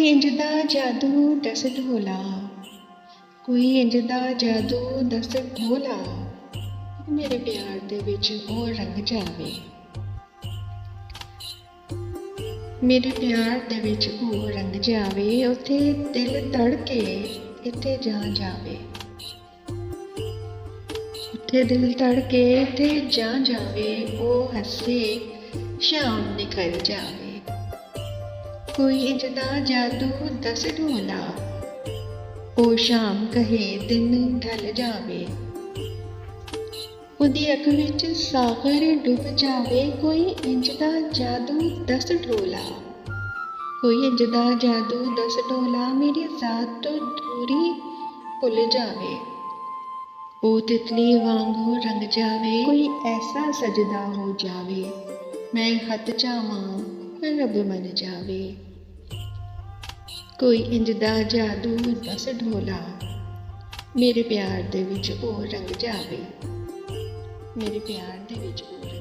ਇੰਜ ਦਾ ਜਾਦੂ ਦਸ ਢੋਲਾ, ਕੋਈ ਇੰਜ ਦਾ ਜਾਦੂ ਦਸ ਢੋਲਾ, ਮੇਰੇ ਪਿਆਰ ਦੇ ਵਿੱਚ ਉਹ ਰੰਗ ਜਾਵੇ, ਮੇਰੇ ਪਿਆਰ ਦੇ ਵਿੱਚ ਉਹ ਰੰਗ ਜਾਵੇ। ਉੱਥੇ ਦਿਲ ਧੜਕੇ ਇੱਥੇ ਜਾਨ ਜਾਵੇ, ਉੱਥੇ ਦਿਲ ਧੜਕੇ ਇੱਥੇ ਜਾਨ ਜਾਵੇ। ਉਹ ਹੱਸੇ ਸ਼ਾਮ ਨਿਕਲ ਜਾਵੇ, ਕੋਈ ਇੰਜ ਦਾ ਜਾਦੂ ਦਸ ਢੋਲਾ, ਉਹ ਸ਼ਾਮ ਕਹੇ ਦਿਨ ਢਲ ਜਾਵੇ। ਉਹਦੀ ਅੱਖ ਵਿੱਚ ਸਾਗਰ ਡੁੱਬ ਜਾਵੇ, ਕੋਈ ਇੰਜ ਦਾ ਜਾਦੂ ਦਸ ਢੋਲਾ, ਕੋਈ ਇੰਜ ਦਾ ਜਾਦੂ ਦਸ ਢੋਲਾ, ਮੇਰੀ ਜ਼ਾਤ ਤੋਂ ਦੂਰੀ ਭੁੱਲ ਜਾਵੇ। ਉਹ ਤਿਤਲੀ ਵਾਂਗੂ ਰੰਗ ਜਾਵੇ, ਕੋਈ ਐਸਾ ਸਜਦਾ ਹੋ ਜਾਵੇ, ਮੈਂ ਹੱਥ ਚਾਵਾਂ ਰੱਬ ਮੰਨ ਜਾਵੇ। ਕੋਈ ਇੰਜ ਦਾ ਜਾਦੂ ਦਸ ਢੋਲਾ, ਮੇਰੇ ਪਿਆਰ ਦੇ ਵਿੱਚ ਉਹ ਰੰਗ ਜਾਵੇ, ਮੇਰੇ ਪਿਆਰ ਦੇ ਵਿੱਚ ਉਹ